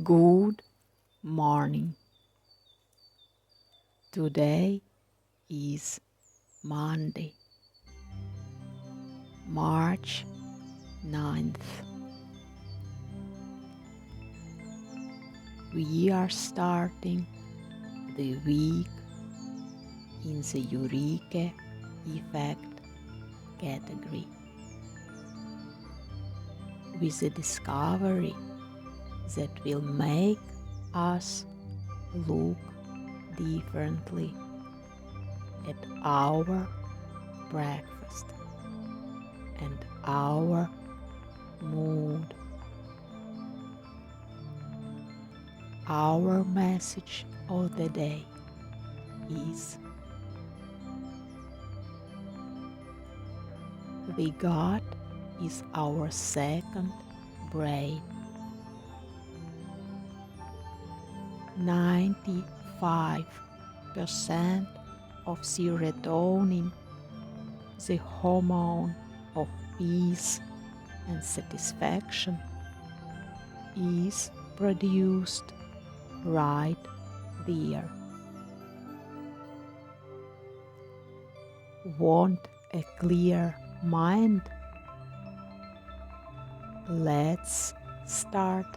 Good morning. Today is Monday, March 9th. We are starting the week in the Eureka Effect category with a discovery that will make us look differently at our breakfast and our mood. Our message of the day is the gut is our second brain. 95% of serotonin, the hormone of peace and satisfaction, is produced right there. Want a clear mind? Let's start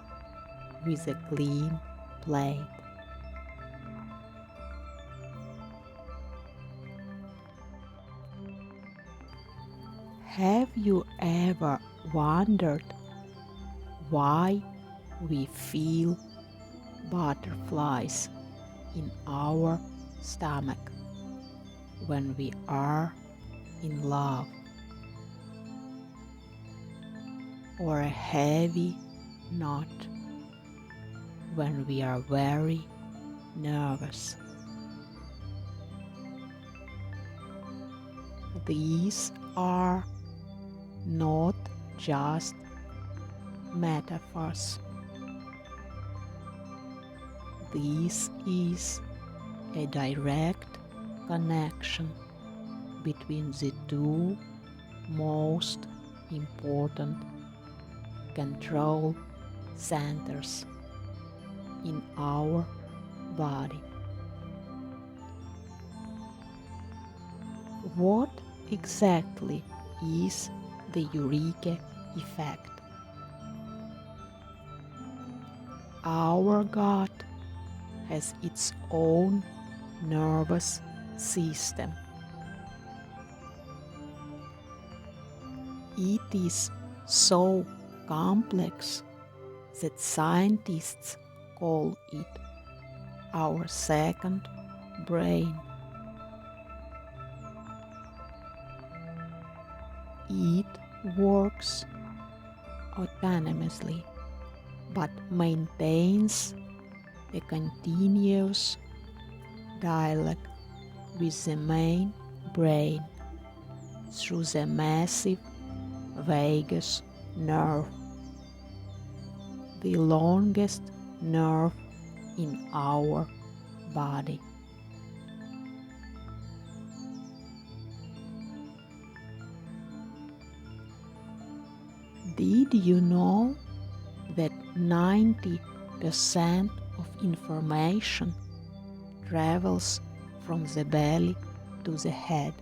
with a clean plate. Have you ever wondered why we feel butterflies in our stomach when we are in love, or a heavy knot when we are very nervous? These are not just metaphors. This is a direct connection between the two most important control centers in our body. What exactly is the Eureka Effect? Our gut has its own nervous system. It is so complex that scientists call it our second brain. It works autonomously but maintains a continuous dialogue with the main brain through the massive vagus nerve, the longest nerve in our body. Did you know that 90% of information travels from the belly to the head,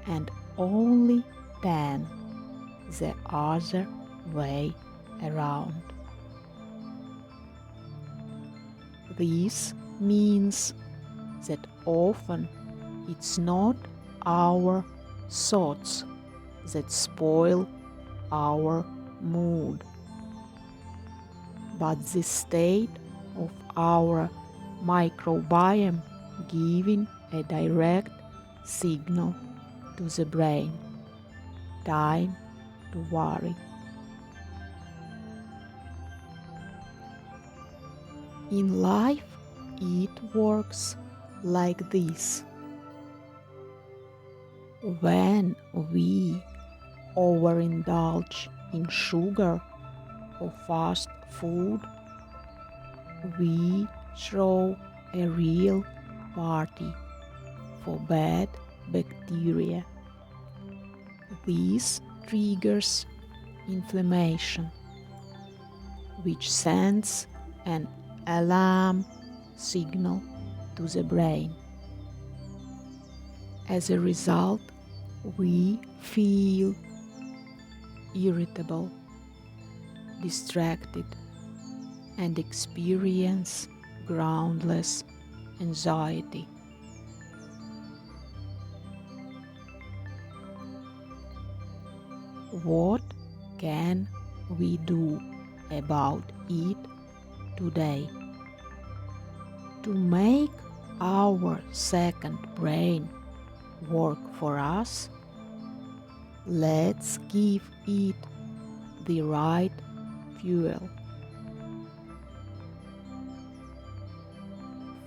and only 10 the other way around? This means that often it's not our thoughts that spoil our mood, but the state of our microbiome giving a direct signal to the brain: time to worry. In life, it works like this. When we overindulge in sugar or fast food, we throw a real party for bad bacteria. This triggers inflammation. which sends an alarm signal to the brain. As a result, we feel irritable, distracted, and experience groundless anxiety. What can we do about it today? To make our second brain work for us, let's give it the right fuel.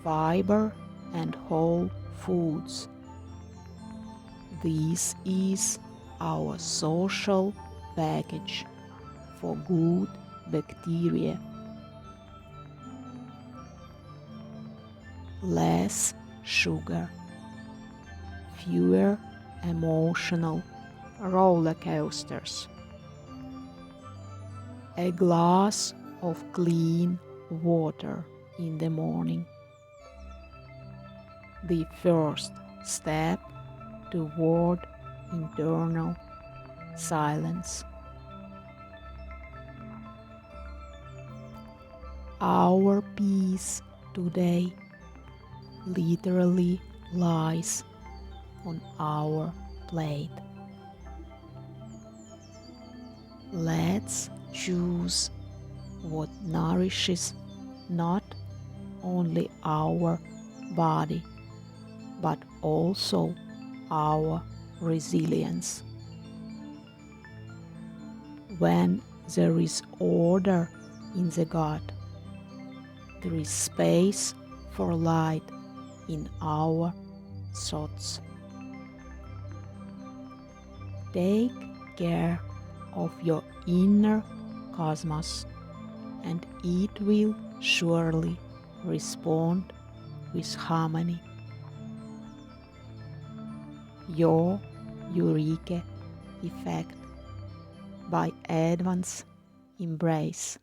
Fiber and whole foods. This is our social package for good bacteria. Less sugar, fewer emotional roller coasters. A glass of clean water in the morning. The first step toward internal silence. Our peace today literally lies on our plate. Let's choose what nourishes not only our body, but also our resilience. When there is order in the gut, there is space for light in our thoughts. Take care of your inner cosmos, and it will surely respond with harmony. Your Eureka Effect by Advance Embrace.